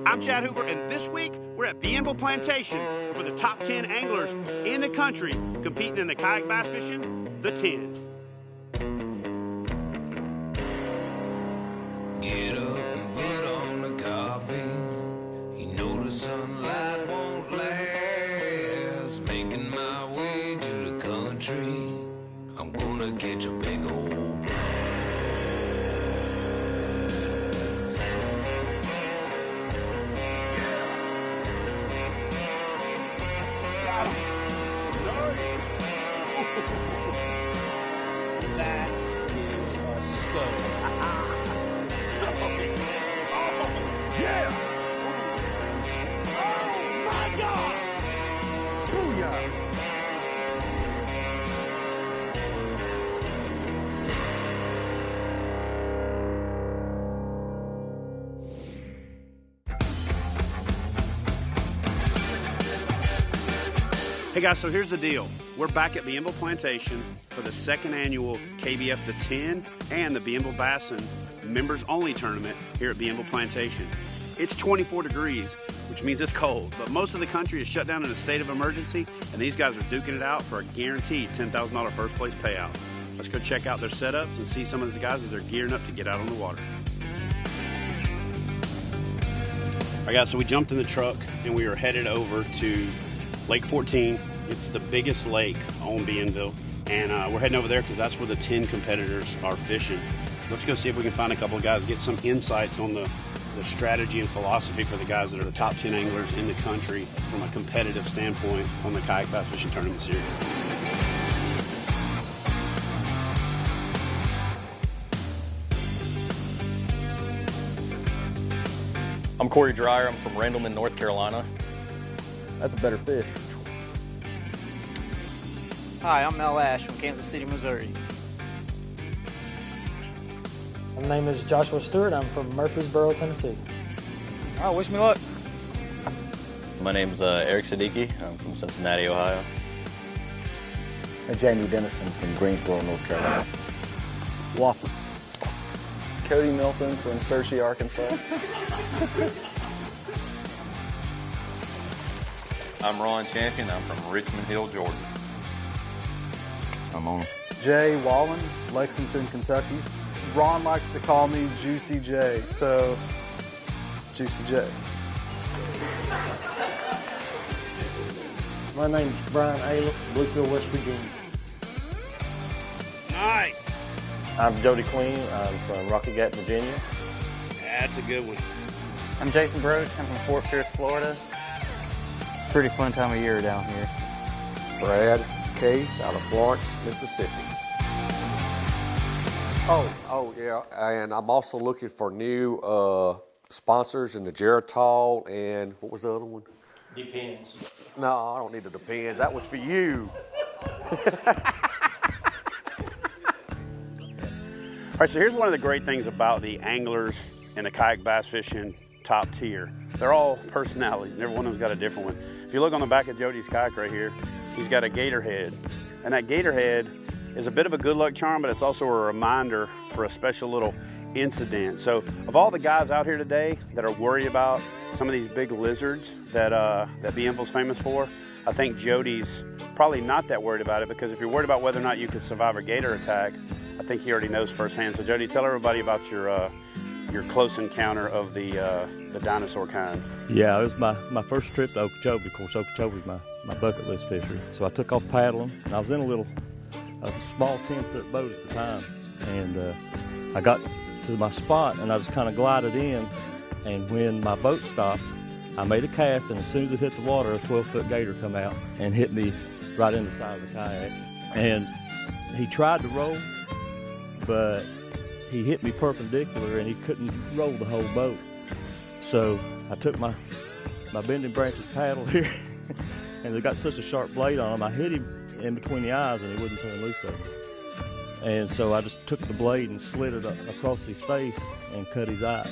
I'm Chad Hoover, and this week we're at Bienville Plantation for the top 10 anglers in the country competing in the kayak bass fishing, the 10. Get up and put on the coffee. You know the sunlight won't last. Making my way to the country. I'm gonna catch a big old bass. That is a stud. Yeah! Oh my God! Booyah! Hey guys, so here's the deal. We're back at Bienville Plantation for the second annual KBF the 10 and the Bienville Bassin members only tournament here at Bienville Plantation. It's 24 degrees, which means it's cold, but most of the country is shut down in a state of emergency, and these guys are duking it out for a guaranteed $10,000 first place payout. Let's go check out their setups and see some of these guys as they're gearing up to get out on the water. All right guys, so we jumped in the truck and we are headed over to Lake 14. It's the biggest lake on Bienville, and we're heading over there because that's where the 10 competitors are fishing. Let's go see if we can find a couple of guys, get some insights on the strategy and philosophy for the guys that are the top 10 anglers in the country from a competitive standpoint on the Kayak Bass Fishing Tournament Series. I'm Corey Dreyer. I'm from Randleman, North Carolina. That's a better fish. Hi, I'm Mel Ash from Kansas City, Missouri. My name is Joshua Stewart. I'm from Murfreesboro, Tennessee. All right, wish me luck. My name's Eric Siddiqui. I'm from Cincinnati, Ohio. And Jamie Dennison from Greensboro, North Carolina. Wofford. Cody Milton from Searcy, Arkansas. I'm Ron Champion. I'm from Richmond Hill, Georgia. I'm on. Jay Wallen, Lexington, Kentucky. Ron likes to call me Juicy J, so Juicy J. My name's Brian Ayler, Bluefield, West Virginia. Nice. I'm Jody Queen. I'm from Rocky Gap, Virginia. That's a good one. I'm Jason Broach. I'm from Fort Pierce, Florida. Pretty fun time of year down here. Brad Case out of Florence, Mississippi. Oh yeah, and I'm also looking for new sponsors in the Geritol and what was the other one? Depends. No, I don't need the Depends. That was for you. All right, so here's one of the great things about the anglers in the kayak bass fishing top tier. They're all personalities, and every one of them's got a different one. If you look on the back of Jody's kayak right here, he's got a gator head. And that gator head is a bit of a good luck charm, but it's also a reminder for a special little incident. So of all the guys out here today that are worried about some of these big lizards that Bienville's famous for, I think Jody's probably not that worried about it, because if you're worried about whether or not you could survive a gator attack, I think he already knows firsthand. So Jody, tell everybody about your close encounter of the dinosaur kind. Yeah, it was my first trip to Okeechobee. Of course, Okeechobee is my bucket list fishery. So I took off paddling, and I was in a small 10-foot boat at the time. And I got to my spot, and I just kind of glided in. And when my boat stopped, I made a cast, and as soon as it hit the water, a 12-foot gator come out and hit me right in the side of the kayak. And he tried to roll, but he hit me perpendicular, and he couldn't roll the whole boat. So I took my bending branches paddle here, and they got such a sharp blade on him, I hit him in between the eyes, and he wouldn't turn loose of me. And so I just took the blade and slid it across his face and cut his eye.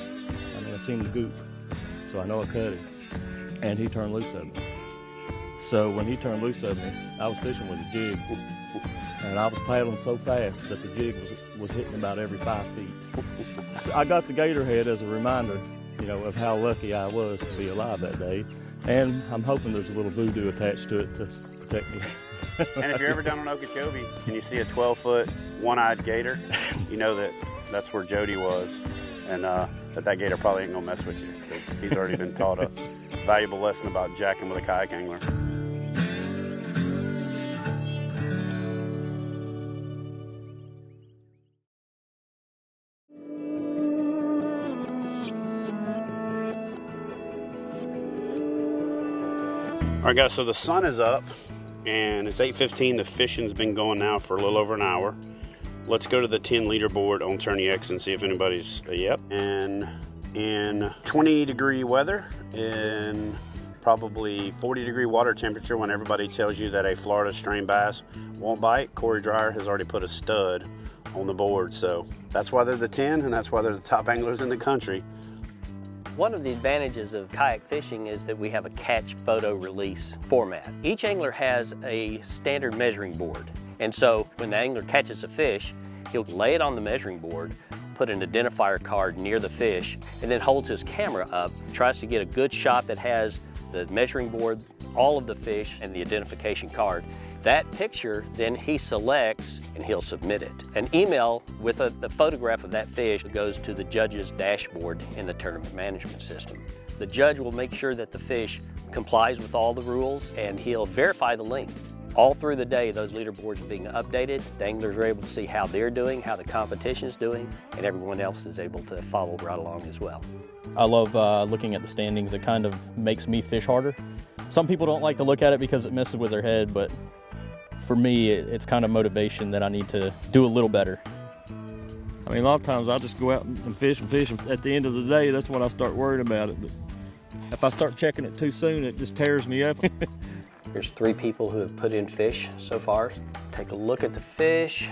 I mean, I seen the goop, so I know I cut him. And he turned loose of me. So when he turned loose of me, I was fishing with a jig, and I was paddling so fast that the jig was hitting about every 5 feet. I got the gator head as a reminder, of how lucky I was to be alive that day. And I'm hoping there's a little voodoo attached to it to protect me. And if you're ever down on Okeechobee and you see a 12-foot one-eyed gator, you know that that's where Jody was, and that gator probably ain't gonna mess with you because he's already been taught a valuable lesson about jacking with a kayak angler. All right, guys, so the sun is up and it's 8:15. The fishing's been going now for a little over an hour. Let's go to the 10 leaderboard on Tourney X and see if anybody's yep. And in 20-degree weather, in probably 40-degree water temperature, when everybody tells you that a Florida strain bass won't bite, Corey Dreyer has already put a stud on the board. So that's why they're the 10, and that's why they're the top anglers in the country. One of the advantages of kayak fishing is that we have a catch, photo, release format. Each angler has a standard measuring board. And so when the angler catches a fish, he'll lay it on the measuring board, put an identifier card near the fish, and then holds his camera up, tries to get a good shot that has the measuring board, all of the fish, and the identification card. That picture, then he selects and he'll submit it. An email with the photograph of that fish goes to the judge's dashboard in the tournament management system. The judge will make sure that the fish complies with all the rules, and he'll verify the link. All through the day, those leaderboards are being updated. The anglers are able to see how they're doing, how the competition is doing, and everyone else is able to follow right along as well. I love looking at the standings. It kind of makes me fish harder. Some people don't like to look at it because it messes with their head, but for me, it's kind of motivation that I need to do a little better. I mean, a lot of times I just go out and fish, and at the end of the day, that's when I start worrying about it. But if I start checking it too soon, it just tears me up. There's 3 people who have put in fish so far. Take a look at the fish.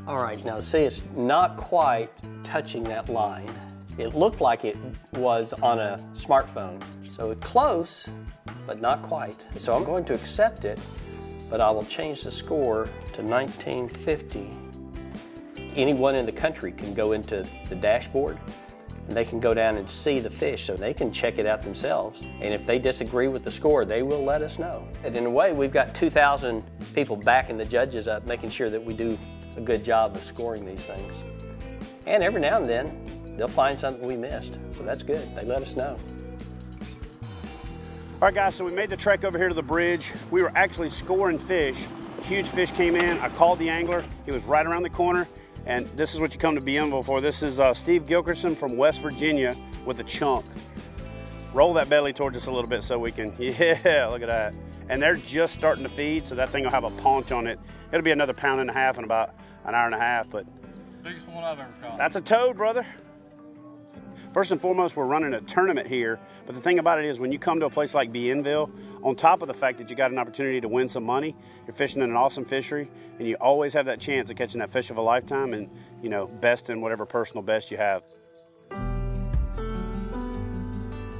All right, now see, it's not quite touching that line. It looked like it was on a smartphone. So it's close, but not quite. So I'm going to accept it, but I will change the score to 1950. Anyone in the country can go into the dashboard and they can go down and see the fish, so they can check it out themselves. And if they disagree with the score, they will let us know. And in a way, we've got 2,000 people backing the judges up, making sure that we do a good job of scoring these things. And every now and then, they'll find something we missed, so that's good. They let us know. All right, guys, so we made the trek over here to the bridge. We were actually scoring fish. Huge fish came in. I called the angler. He was right around the corner. And this is what you come to Bienville for. This is Steve Gilkerson from West Virginia with a chunk. Roll that belly towards us a little bit so we can, yeah, look at that. And they're just starting to feed, so that thing will have a paunch on it. It'll be another 1.5 pounds in about an hour and a half, but. Biggest one I've ever caught. That's a toad, brother. First and foremost, we're running a tournament here, but the thing about it is when you come to a place like Bienville, on top of the fact that you got an opportunity to win some money, you're fishing in an awesome fishery, and you always have that chance of catching that fish of a lifetime and, you know, best in whatever personal best you have.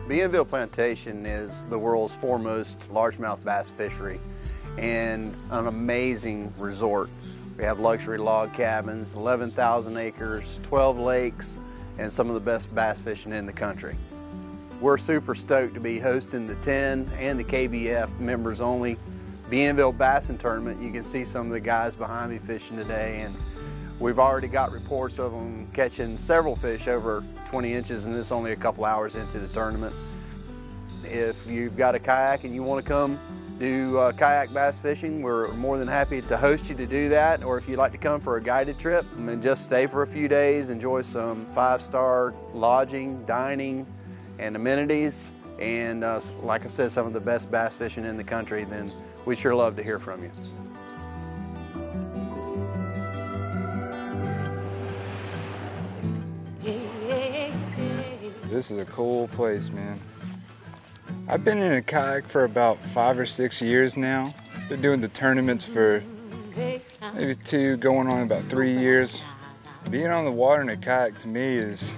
Bienville Plantation is the world's foremost largemouth bass fishery and an amazing resort. We have luxury log cabins, 11,000 acres, 12 lakes, and some of the best bass fishing in the country. We're super stoked to be hosting the 10 and the KBF members only Bienville Bassin Tournament. You can see some of the guys behind me fishing today, and we've already got reports of them catching several fish over 20 inches, and it's only a couple hours into the tournament. If you've got a kayak and you want to come do kayak bass fishing, we're more than happy to host you to do that. Or if you'd like to come for a guided trip and just stay for a few days, enjoy some 5-star lodging, dining, and amenities, and like I said, some of the best bass fishing in the country, then we'd sure love to hear from you. This is a cool place, man. I've been in a kayak for about 5 or 6 years now. Been doing the tournaments for maybe 2, going on about 3 years. Being on the water in a kayak to me it's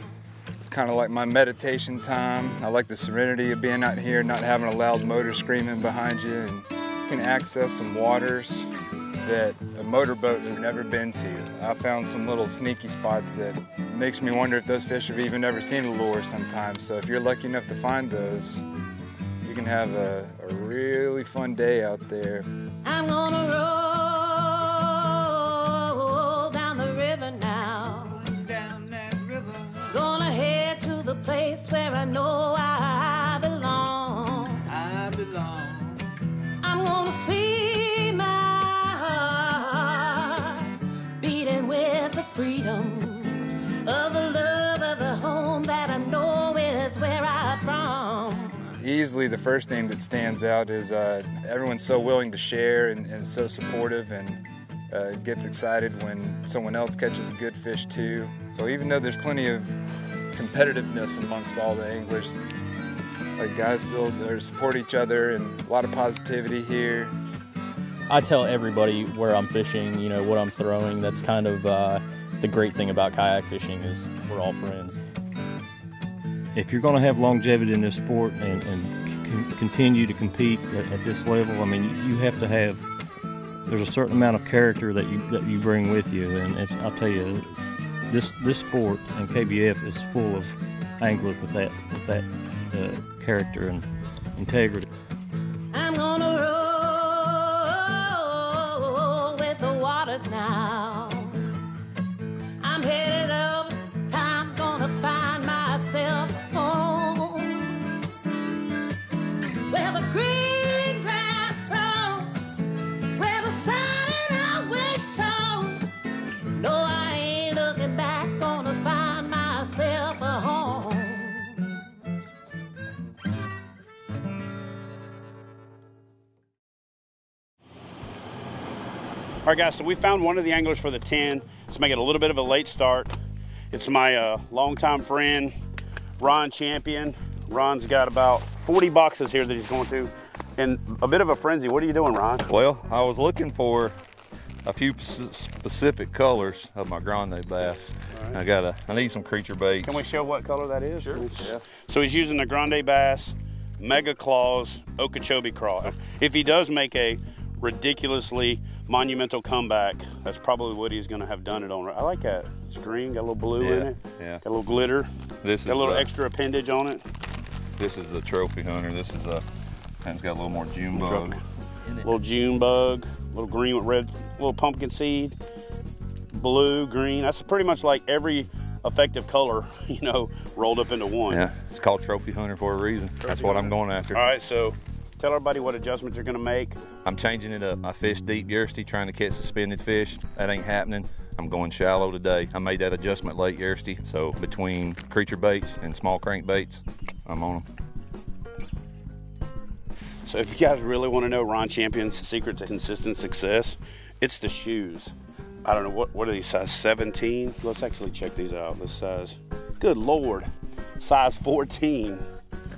kind of like my meditation time. I like the serenity of being out here, not having a loud motor screaming behind you, and you can access some waters that a motorboat has never been to. I found some little sneaky spots that makes me wonder if those fish have even never seen a lure sometimes. So if you're lucky enough to find those, you can have a really fun day out there. I'm gonna roll down the river now. Down that river. Gonna head to the place where I know I belong. I belong. I'm gonna see my heart beating with the freedom of the love of the home that I know is where I'm from. Easily the first thing that stands out is everyone's so willing to share and so supportive, and gets excited when someone else catches a good fish too. So even though there's plenty of competitiveness amongst all the anglers, like guys still support each other, and a lot of positivity here. I tell everybody where I'm fishing, you know, what I'm throwing. That's kind of the great thing about kayak fishing is we're all friends. If you're going to have longevity in this sport and continue to compete at this level, I mean, you have to have, there's a certain amount of character that you bring with you, and I'll tell you, this sport and KBF is full of anglers with that character and integrity. I'm gonna roll with the waters now. I'm headed up, I'm gonna find myself home where the green grass grows, where the sun always shows. No, I ain't looking back, gonna find myself a home. All right, guys, so we found one of the anglers for the 10. Let's make it a little bit of a late start. It's my longtime friend, Ron Champion. Ron's got about 40 boxes here that he's going to, in a bit of a frenzy. What are you doing, Ron? Well, I was looking for a few specific colors of my grande bass. Right. I need some creature baits. Can we show what color that is? Sure. Yeah. So he's using the grande bass, mega claws, Okeechobee craw. If he does make a ridiculously monumental comeback, that's probably what he's going to have done it on. I like that. It's green, got a little blue in it. Yeah. Got a little glitter. This got a little extra appendage on it. This is the trophy hunter. This is and it's got a little more June bug. Little June bug, little green with red, little pumpkin seed, blue, green. That's pretty much like every effective color, you know, rolled up into one. Yeah, it's called trophy hunter for a reason. That's what I'm going after. All right, so tell everybody what adjustments you're gonna make. I'm changing it up. I fish deep yesterday trying to catch suspended fish. That ain't happening. I'm going shallow today. I made that adjustment late yesterday. So between creature baits and small crankbaits, I'm on them. So if you guys really want to know Ron Champion's secret to consistent success, it's the shoes. I don't know, what are these, size 17? Let's actually check these out. This size, good Lord, size 14.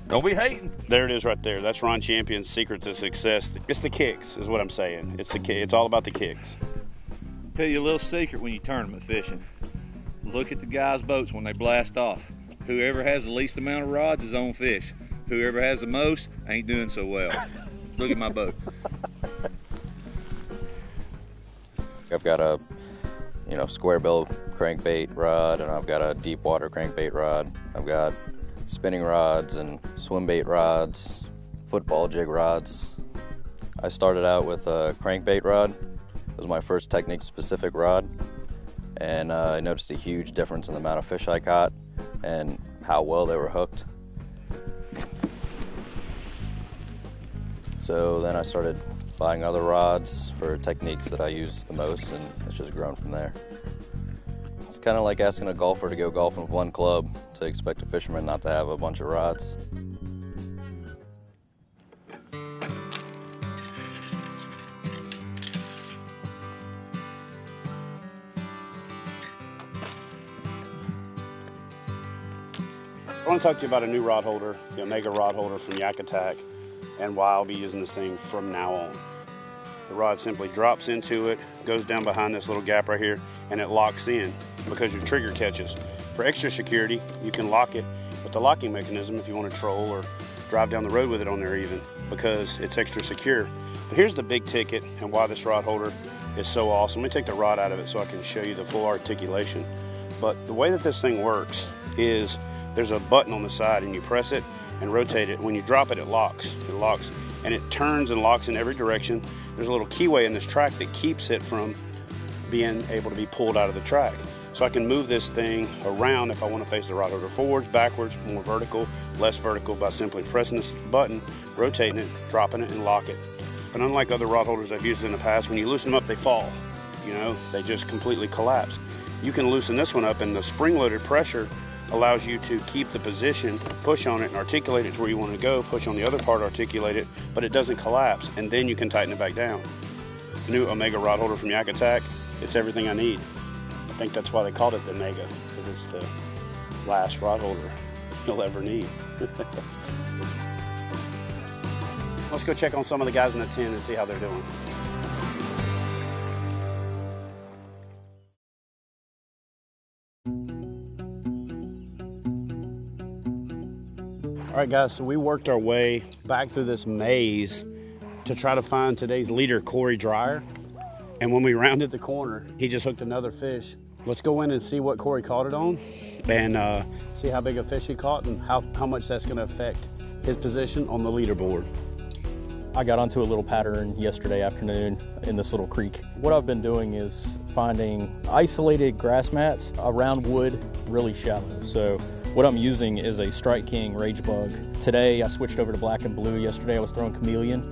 Don't be hating. There it is right there. That's Ron Champion's secret to success. It's the kicks is what I'm saying. It's all about the kicks. Tell you a little secret when you tournament fishing. Look at the guys' boats when they blast off. Whoever has the least amount of rods is on fish. Whoever has the most ain't doing so well. Look at my boat. I've got a, square bill crankbait rod, and I've got a deep water crankbait rod. I've got spinning rods and swim bait rods, football jig rods. I started out with a crankbait rod. It was my first technique specific rod, and I noticed a huge difference in the amount of fish I caught and how well they were hooked. So then I started buying other rods for techniques that I use the most, and it's just grown from there. It's kind of like asking a golfer to go golfing with one club to expect a fisherman not to have a bunch of rods. I want to talk to you about a new rod holder, the Omega rod holder from Yak Attack, and why I'll be using this thing from now on. The rod simply drops into it, goes down behind this little gap right here, and it locks in because your trigger catches. For extra security, you can lock it with the locking mechanism if you want to troll or drive down the road with it on there even, because it's extra secure. But here's the big ticket and why this rod holder is so awesome. Let me take the rod out of it so I can show you the full articulation. But the way that this thing works is there's a button on the side and you press it and rotate it. When you drop it, it locks. It locks and it turns and locks in every direction. There's a little keyway in this track that keeps it from being able to be pulled out of the track. So I can move this thing around if I want to face the rod holder forwards, backwards, more vertical, less vertical by simply pressing this button, rotating it, dropping it, and lock it. But unlike other rod holders I've used in the past, when you loosen them up, they fall. You know, they just completely collapse. You can loosen this one up, and the spring-loaded pressure allows you to keep the position, push on it, and articulate it to where you want to go, push on the other part, articulate it, but it doesn't collapse, and then you can tighten it back down. The new Omega rod holder from Yak Attack, it's everything I need. I think that's why they called it the Omega, because it's the last rod holder you'll ever need. Let's go check on some of the guys in the 10 and see how they're doing. All right, guys, so we worked our way back through this maze to try to find today's leader, Corey Dreyer. And when we rounded the corner, he just hooked another fish. Let's go in and see what Corey caught it on and see how big a fish he caught and how much that's gonna affect his position on the leaderboard. I got onto a little pattern yesterday afternoon in this little creek. What I've been doing is finding isolated grass mats around wood, really shallow. So what I'm using is a Strike King Rage Bug. Today I switched over to black and blue. Yesterday I was throwing chameleon.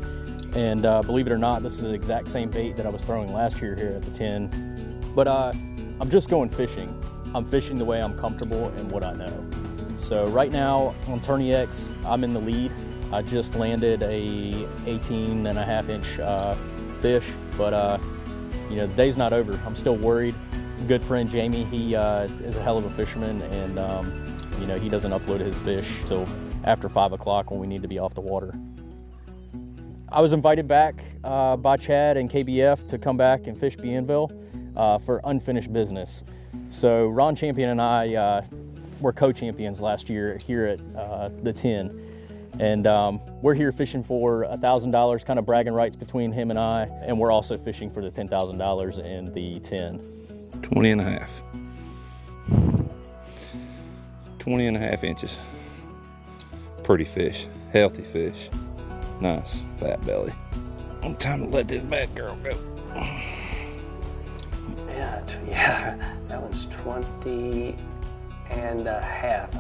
And believe it or not, this is the exact same bait that I was throwing last year here at the 10. But I'm just going fishing. I'm fishing the way I'm comfortable and what I know. So right now on Tourney X, I'm in the lead. I just landed a 18.5-inch fish, but you know, the day's not over. I'm still worried. Good friend Jamie, he is a hell of a fisherman, and you know, he doesn't upload his fish till after 5 o'clock when we need to be off the water. I was invited back by Chad and KBF to come back and fish Bienville for unfinished business. So Ron Champion and I were co-champions last year here at the 10. And we're here fishing for $1,000, kind of bragging rights between him and I. And we're also fishing for the $10,000 in the 10. 20 and a half. 20 and a half inches. Pretty fish, healthy fish. Nice, fat belly. Time to let this bad girl go. Yeah, that one's 20 and a half.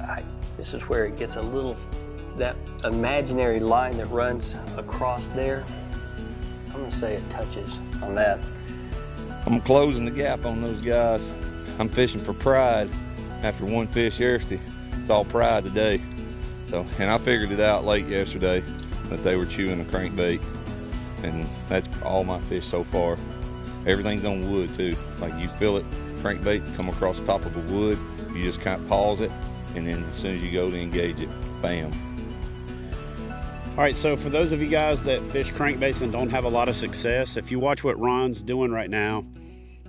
This is where it gets a little, that imaginary line that runs across there. I'm gonna say it touches on that. I'm closing the gap on those guys. I'm fishing for pride after one fish yesterday. It's all pride today. So, and I figured it out late yesterday that they were chewing a crankbait, and that's all my fish so far. Everything's on wood too. Like you feel it, crankbait come across the top of a wood, you just kind of pause it, and then as soon as you go to engage it, bam. All right, so for those of you guys that fish crankbaits and don't have a lot of success, if you watch what Ron's doing right now,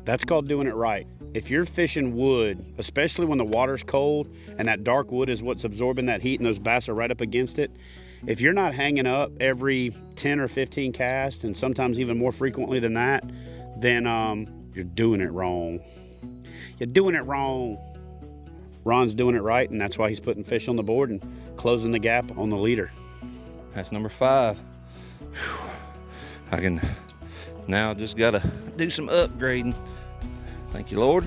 that's called doing it right. If you're fishing wood, especially when the water's cold and that dark wood is what's absorbing that heat and those bass are right up against it, if you're not hanging up every 10 or 15 casts, and sometimes even more frequently than that, then you're doing it wrong. You're doing it wrong. Ron's doing it right, and that's why he's putting fish on the board and closing the gap on the leader. That's number 5. Whew. I can now just gotta do some upgrading. Thank you, Lord.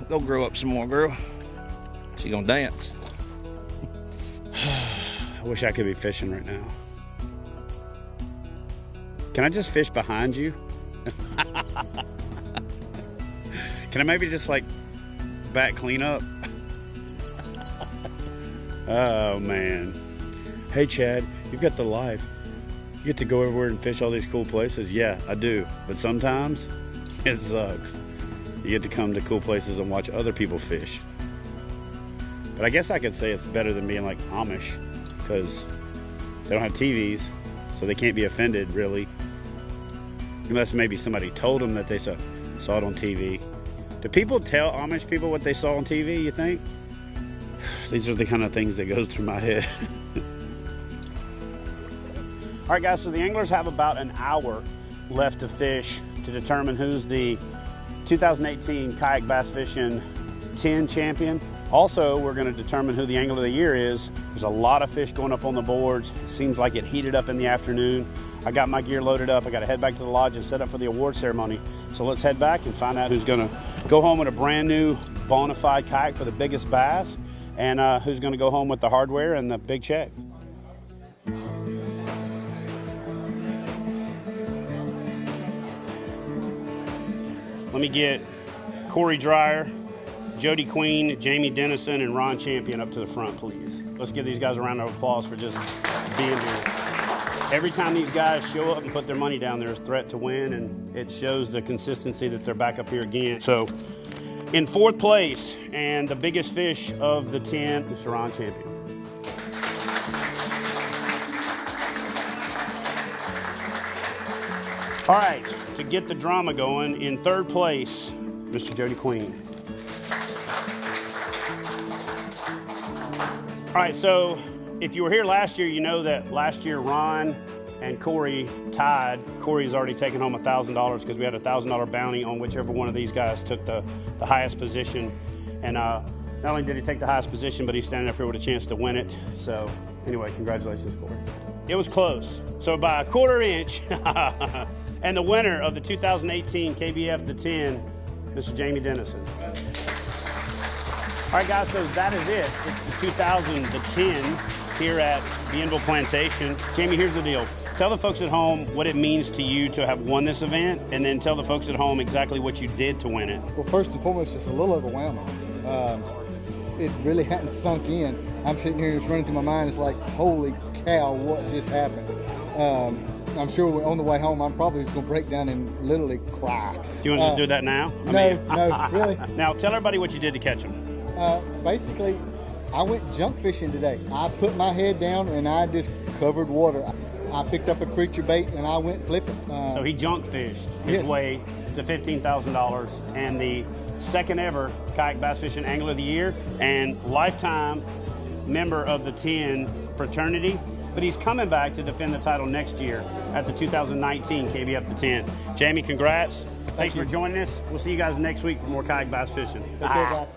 Go grow up some more, girl. She gonna dance. I wish I could be fishing right now. Can I just fish behind you? Can I maybe just like back clean up? Oh man. Hey Chad, you've got the life. You get to go everywhere and fish all these cool places. Yeah, I do. But sometimes it sucks. You get to come to cool places and watch other people fish. But I guess I could say it's better than being like Amish, because they don't have TVs, so they can't be offended really. Unless maybe somebody told them that they saw it on TV. Do people tell Amish people what they saw on TV, you think? These are the kind of things that goes through my head. All right, guys, so the anglers have about an hour left to fish to determine who's the 2018 Kayak Bass Fishing 10 champion. Also, we're going to determine who the Angler of the Year is. There's a lot of fish going up on the boards. Seems like it heated up in the afternoon. I got my gear loaded up. I got to head back to the lodge and set up for the award ceremony. So let's head back and find out who's going to go home with a brand new bona fide kayak for the biggest bass, and who's going to go home with the hardware and the big check. Let me get Corey Dreyer, Jody Queen, Jamie Dennison, and Ron Champion up to the front, please. Let's give these guys a round of applause for just being here. Every time these guys show up and put their money down, there's a threat to win, and it shows the consistency that they're back up here again. So, in fourth place, and the biggest fish of the 10, Mr. Ron Champion. All right, to get the drama going, in third place, Mr. Jody Queen. All right, so if you were here last year, you know that last year Ron and Corey tied. Corey's already taken home $1,000 because we had a $1,000 bounty on whichever one of these guys took the highest position. And not only did he take the highest position, but he's standing up here with a chance to win it. So anyway, congratulations, Corey. It was close. So by a quarter inch, and the winner of the 2018 KBF the 10, Mr. Jamie Dennison. All right, guys, so that is it. It's the 2010 here at Bienville Plantation. Jamie, here's the deal. Tell the folks at home what it means to you to have won this event, and then tell the folks at home exactly what you did to win it. Well, first and foremost, it's a little overwhelming. It really hadn't sunk in. I'm sitting here and it's running through my mind. It's like, holy cow, what just happened? I'm sure on the way home, I'm probably just going to break down and literally cry. You want to just do that now? No, really. Now, tell everybody what you did to catch them. Basically, I went junk fishing today. I put my head down and I just covered water. I picked up a creature bait and I went flipping. So he junk fished his way to $15,000 and the second ever Kayak Bass Fishing Angler of the Year and lifetime member of the 10 fraternity. But he's coming back to defend the title next year at the 2019 KBF the 10. Jamie, congrats. Thanks for joining us. We'll see you guys next week for more kayak bass fishing. Take care, guys.